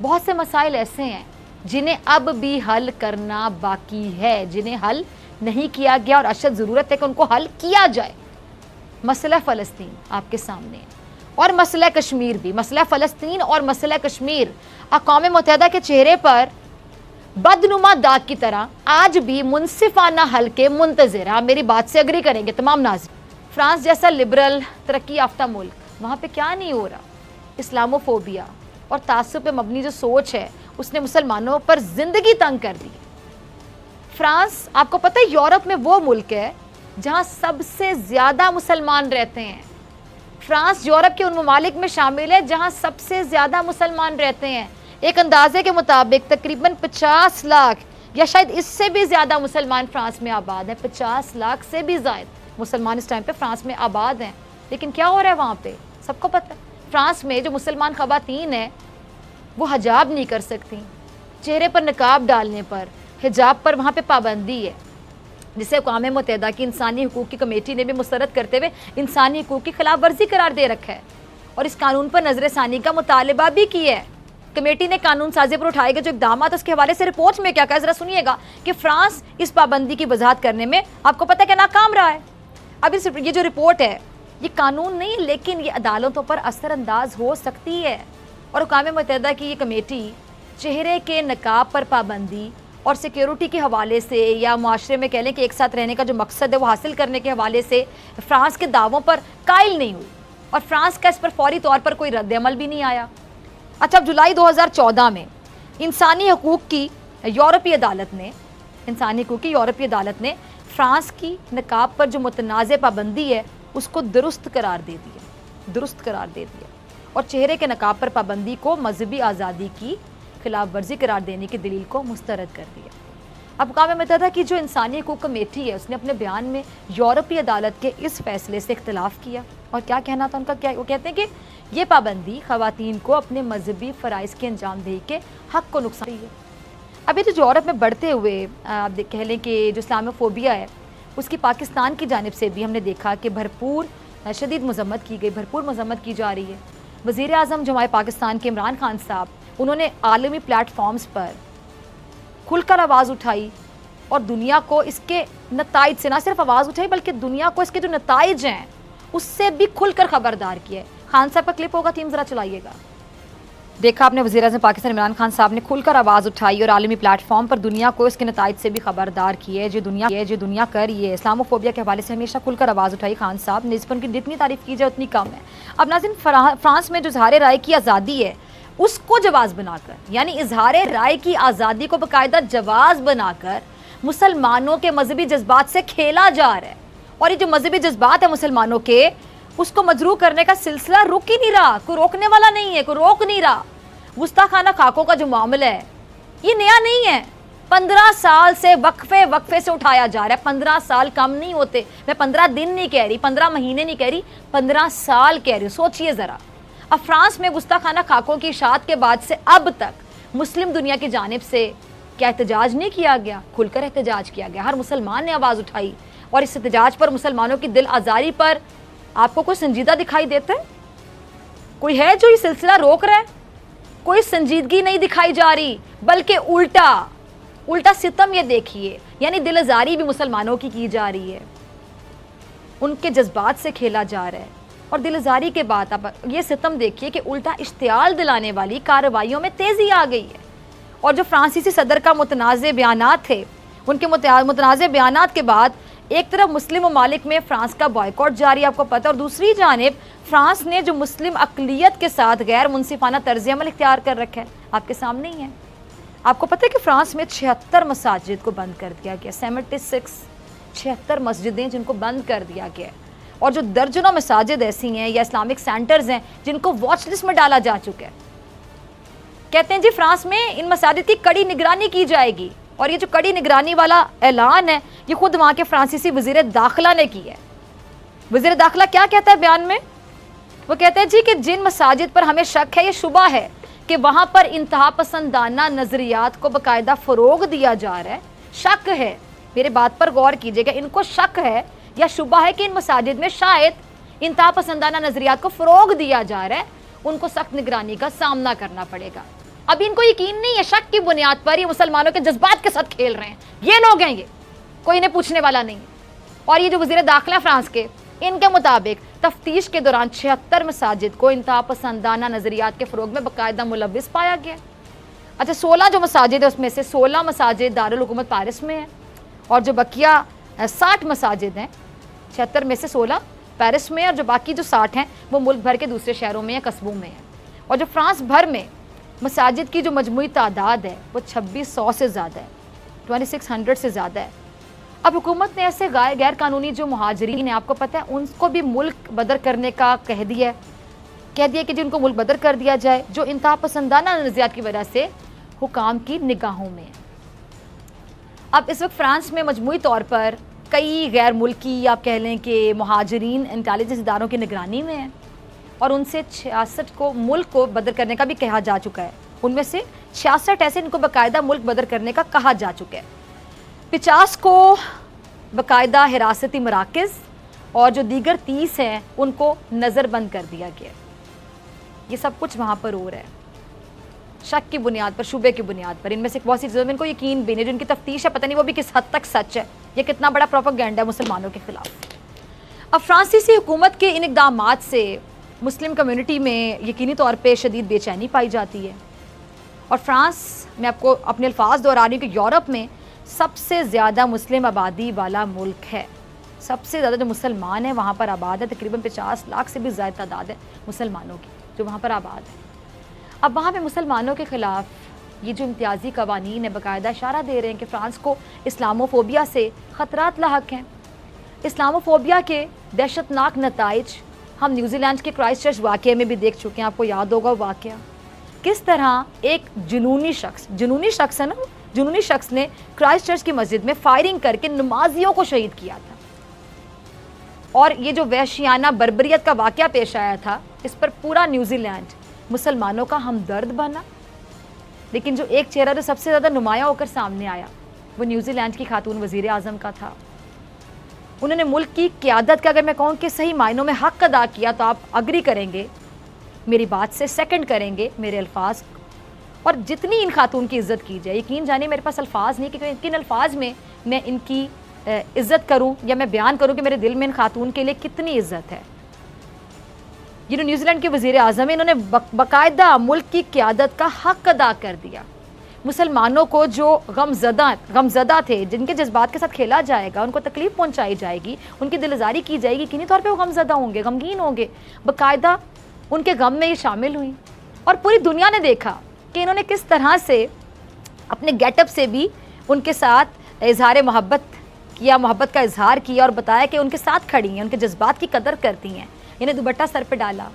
بہت سے مسائل ایسے ہیں جنہیں اب بھی حل کرنا باقی ہے، جنہیں حل نہیں کیا گیا اور اشد ضرورت ہے کہ ان کو حل کیا جائے۔ مسئلہ فلسطین آپ کے سامنے ہے، اور مسئلہ کشمیر بھی۔ مسئلہ فلسطین اور مسئلہ کشمیر اقوام متحدہ کے چہرے پر بدنما داغ کی طرح آج بھی منصفانہ حل کے منتظر ہیں۔ آپ میری بات سے اگری کریں گے تمام ناظرین۔ فرانس جیسا لبرل ترقی یافتہ ملک، وہاں پہ کیا نہیں ہو رہا؟ اسلاموفوبیا اور تعصب پہ مبنی جو سوچ ہے اس نے مسلمانوں پر زندگی تنگ کر دی۔ فرانس آپ کو پتہ ہے یورپ میں وہ ملک ہے جہاں سب سے زیادہ مسلمان رہتے ہیں۔ فرانس یورپ کے ان ممالک میں شامل ہے جہاں سب سے زیادہ مسلمان رہتے ہیں۔ ایک اندازے کے مطابق تقریباً 50 لاکھ یا شاید اس سے بھی زیادہ مسلمان فرانس میں آباد ہیں۔ 50 لاکھ سے بھی زائد مسلمان اس ٹائم پہ فرانس میں آباد ہیں۔ لیکن کیا ہو رہا ہے وہاں پہ سب کو پتہ ہے۔ فرانس میں جو مسلمان خواتین ہیں وہ حجاب نہیں کر سکتی، چہرے پر نقاب ڈالنے پر، حجاب پر وہاں پہ پابندی ہے، جسے اقوام متحدہ کی انسانی حقوق کی کمیٹی نے بھی مسترد کرتے ہوئے انسانی حقوق کی خلاف ورزی قرار دے رکھا ہے، اور اس قانون پر نظر ثانی کا مطالبہ بھی کیا ہے۔ کمیٹی نے قانون سازی پر اٹھائے گئے جو اقدامات اس کے حوالے سے رپورٹ میں کیا کہا ہے ذرا سنیے گا کہ فرانس اس پابندی کی وضاحت کرنے میں آپ کو پتہ ہے کہ ناکام رہا ہے۔ اب یہ جو رپورٹ ہے یہ قانون نہیں لیکن یہ عدالتوں پر اثر انداز ہو سکتی ہے، اور اقوام متحدہ کی یہ کمیٹی چہرے کے نقاب پر پابندی اور سیکیورٹی کے حوالے سے یا معاشرے میں کہہ لیں کہ ایک ساتھ رہنے کا جو مقصد ہے وہ حاصل کرنے کے حوالے سے فرانس کے دعووں پر قائل نہیں ہوئی، اور فرانس کا اس پر فوری طور پر کوئی رد عمل بھی نہیں آیا۔ اچھا، اب جولائی 2014 میں انسانی حقوق کی یورپی عدالت نے فرانس کی نقاب پر جو متنازع پابندی ہے اس کو درست قرار دے دیا اور چہرے کے نقاب پر پابندی کو مذہبی آزادی کی خلاف ورزی قرار دینے کی دلیل کو مسترد کر دیا۔ اب اقوام متحدہ کی جو انسانی حقوق کمیٹی ہے اس نے اپنے بیان میں یورپی عدالت کے اس فیصلے سے اختلاف کیا، اور کیا کہنا تھا ان کا؟ وہ کہتے ہیں کہ یہ پابندی خواتین کو اپنے مذہبی فرائض کی انجام دہی کے حق کو نقصان ہے۔ ابھی تو یورپ میں بڑھتے ہوئے آپ کہہ لیں کہ جو اسلاموفوبیا ہے اس کی پاکستان کی جانب سے بھی ہم نے دیکھا کہ بھرپور شدید مذمت کی جا رہی ہے۔ وزیر اعظم جو ہمارے پاکستان کے عمران خان صاحب، انہوں نے عالمی پلیٹ فارمز پر کھل کر آواز اٹھائی اور دنیا کو اس کے نتائج سے نہ صرف آواز اٹھائی بلکہ دنیا کو اس کے جو نتائج ہیں اس سے بھی کھل کر خبردار کیا ہے۔ خان صاحب کا کلپ ہوگا، تھیم ذرا چلائیے گا۔ دیکھا آپ نے وزیر اعظم پاکستان عمران خان صاحب نے کھل کر آواز اٹھائی اور عالمی پلیٹ فارم پر دنیا کو اس کے نتائج سے بھی خبردار کیا ہے۔ جو دنیا کر رہی ہے اسلاموفوبیا کے حوالے سے ہمیشہ کھل کر آواز اٹھائی خان صاحب نے، اس پر ان کی جتنی تعریف کی جائے اتنی کم ہے۔ اب ناظرین، فرانس میں جو اظہار رائے کی آزادی ہے اس کو جواز بنا کر، یعنی اظہار رائے کی آزادی کو باقاعدہ جواز بنا کر مسلمانوں کے مذہبی جذبات سے کھیلا جا رہا ہے، اور یہ جو مذہبی جذبات ہیں مسلمانوں کے اس کو مجروح کرنے کا سلسلہ رک ہی نہیں رہا، کوئی روکنے والا نہیں ہے، کوئی روک نہیں رہا۔ گستاخانہ خاکوں کا جو معاملہ ہے یہ نیا نہیں ہے، 15 سال سے وقفے سے اٹھایا جا رہا ہے۔ 15 سال کم نہیں ہوتے، میں 15 دن نہیں کہہ رہی، 15 مہینے نہیں کہہ رہی، 15 سال کہہ رہی ہوں۔ سوچئے ذرا، اب فرانس میں گستاخانہ خاکوں کی اشاعت کے بعد سے اب تک مسلم دنیا کی جانب سے کیا احتجاج نہیں کیا گیا؟ کھل کر احتجاج کیا گیا، ہر مسلمان نے آواز اٹھائی، اور اس احتجاج پر مسلمانوں کی دل آزاری پر آپ کو کوئی سنجیدہ دکھائی دیتا ہے؟ کوئی ہے جو یہ سلسلہ روک رہا ہے؟ کوئی سنجیدگی نہیں دکھائی جا رہی، بلکہ الٹا ستم یہ دیکھیے، یعنی دل آزاری بھی مسلمانوں کی جا رہی ہے، ان کے جذبات سے کھیلا جا رہا ہے، اور دل آزاری کے بعد اب یہ ستم دیکھیے کہ الٹا اشتعال دلانے والی کارروائیوں میں تیزی آ گئی ہے۔ اور جو فرانسیسی صدر کا متنازع بیانات تھے، ان کے متنازع بیانات کے بعد ایک طرف مسلم ممالک میں فرانس کا بائیکاٹ جاری آپ کو پتہ، اور دوسری جانب فرانس نے جو مسلم اقلیت کے ساتھ غیر منصفانہ طرز عمل اختیار کر رکھا ہے آپ کے سامنے ہی ہے۔ آپ کو پتہ ہے کہ فرانس میں 76 مساجد کو بند کر دیا گیا، 76 مسجدیں جن کو بند کر دیا گیا ہے، اور جو درجنوں مساجد ایسی ہیں یا اسلامک سینٹرز ہیں جن کو واچ لسٹ میں ڈالا جا چکا ہے۔ کہتے ہیں جی فرانس میں ان مساجد کی کڑی نگرانی کی جائے گی، اور یہ جو کڑی نگرانی والا اعلان ہے یہ خود وہاں کے فرانسیسی وزیر داخلہ نے کی ہے۔ وزیر داخلہ کیا کہتا ہے بیان میں؟ وہ کہتے ہیں جی کہ جن مساجد پر ہمیں شک ہے، یہ شبہ ہے کہ وہاں پر انتہا پسندانہ نظریات کو باقاعدہ فروغ دیا جا رہا ہے، شک ہے، میرے بات پر غور کیجئے گا، ان کو شک ہے یا شبہ ہے کہ ان مساجد میں شاید انتہا پسندانہ نظریات کو فروغ دیا جا رہا ہے، ان کو سخت نگرانی کا سامنا کرنا پڑے گا۔ اب ان کو یقین نہیں ہے، شک کی بنیاد پر یہ مسلمانوں کے جذبات کے ساتھ کھیل رہے ہیں. یہ لوگ ہیں، یہ کوئی انہیں پوچھنے والا نہیں. اور یہ جو وزیر داخلہ فرانس کے، ان کے مطابق تفتیش کے دوران 76 مساجد کو انتہا پسندانہ نظریات کے فروغ میں باقاعدہ ملوث پایا گیا. اچھا 16 جو مساجد ہیں اس میں سے 16 مساجد دارالحکومت پیرس میں ہیں، اور جو بقیہ 60 مساجد ہیں، 76 میں سے 16 پیرس میں، اور جو باقی جو 60 ہیں وہ ملک بھر کے دوسرے شہروں میں یا قصبوں میں ہیں. اور جو فرانس بھر میں مساجد کی جو مجموعی تعداد ہے وہ 2600 سے زیادہ ہے، 2600 سے زیادہ ہے. اب حکومت نے ایسے غیر قانونی جو مہاجرین ہیں، آپ کو پتہ ہے ان کو بھی ملک بدر کرنے کا کہہ دیا کہ جن کو ملک بدر کر دیا جائے، جو انتہا پسندانہ نظریات کی وجہ سے حکام کی نگاہوں میں. اب اس وقت فرانس میں مجموعی طور پر کئی غیر ملکی آپ کہہ لیں کہ مہاجرین انٹیلیجنس اداروں کی نگرانی میں ہیں، اور ان سے 66 کو ملک کو بدر کرنے کا بھی کہا جا چکا ہے. ان میں سے 66 ایسے ان کو باقاعدہ ملک بدر کرنے کا کہا جا چکا ہے. 50 کو باقاعدہ حراستی مراکز، اور جو دیگر 30 ہیں ان کو نظر بند کر دیا گیا. یہ سب کچھ وہاں پر ہو رہا ہے شک کی بنیاد پر، شبے کی بنیاد پر. ان میں سے بہت سی چیزوں میں ان کو یقین بھی نہیں، جو ان کی تفتیش ہے پتہ نہیں وہ بھی کس حد تک سچ ہے. یہ کتنا بڑا پروپیگنڈا ہے مسلمانوں کے خلاف. اب فرانسیسی حکومت کے ان اقدامات سے مسلم کمیونٹی میں یقینی طور پہ شدید بے چینی پائی جاتی ہے. اور فرانس، میں آپ کو اپنے الفاظ دہرا رہی ہوں کہ یورپ میں سب سے زیادہ مسلم آبادی والا ملک ہے. سب سے زیادہ جو مسلمان ہیں وہاں پر آباد ہے، تقریباً 50 لاکھ سے بھی زیادہ تعداد ہے مسلمانوں کی جو وہاں پر آباد ہے. اب وہاں پہ مسلمانوں کے خلاف یہ جو امتیازی قوانین ہیں باقاعدہ اشارہ دے رہے ہیں کہ فرانس کو اسلاموفوبیا سے خطرات لاحق ہیں. اسلاموفوبیا کے دہشتناک نتائج ہم نیوزی لینڈ کے کرائسٹ چرچ واقعے میں بھی دیکھ چکے ہیں. آپ کو یاد ہوگا واقعہ کس طرح ایک جنونی شخص ہے نا، جنونی شخص نے کرائسٹ چرچ کی مسجد میں فائرنگ کر کے نمازیوں کو شہید کیا تھا. اور یہ جو وحشیانہ بربریت کا واقعہ پیش آیا تھا اس پر پورا نیوزی لینڈ مسلمانوں کا ہمدرد بنا. لیکن جو ایک چہرہ جو سب سے زیادہ نمایاں ہو کر سامنے آیا وہ نیوزی لینڈ کی خاتون وزیر اعظم کا تھا. انہوں نے ملک کی قیادت کا اگر میں کہوں کہ صحیح معنوں میں حق ادا کیا تو آپ اگری کریں گے میری بات سے، سیکنڈ کریں گے میرے الفاظ. اور جتنی ان خاتون کی عزت کی جائے، یقین جانے میرے پاس الفاظ نہیں کہ کن الفاظ میں میں ان کی عزت کروں یا میں بیان کروں کہ میرے دل میں ان خاتون کے لیے کتنی عزت ہے. جنہوں نیوزی لینڈ کے وزیر اعظم ہیں، انہوں نے باقاعدہ ملک کی قیادت کا حق ادا کر دیا. مسلمانوں کو جو غمزدہ تھے، جن کے جذبات کے ساتھ کھیلا جائے گا، ان کو تکلیف پہنچائی جائے گی، ان کی دل آزاری کی جائے گی، یقینی طور پہ وہ غمزدہ ہوں گے، غمگین ہوں گے. باقاعدہ ان کے غم میں یہ شامل ہوئیں، اور پوری دنیا نے دیکھا کہ انہوں نے کس طرح سے اپنے گیٹ اپ سے بھی ان کے ساتھ اظہار محبت کیا، محبت کا اظہار کیا، اور بتایا کہ ان کے ساتھ کھڑی ہیں، ان کے جذبات کی قدر کرتی ہیں. انہیں دوپٹہ سر پہ ڈالا،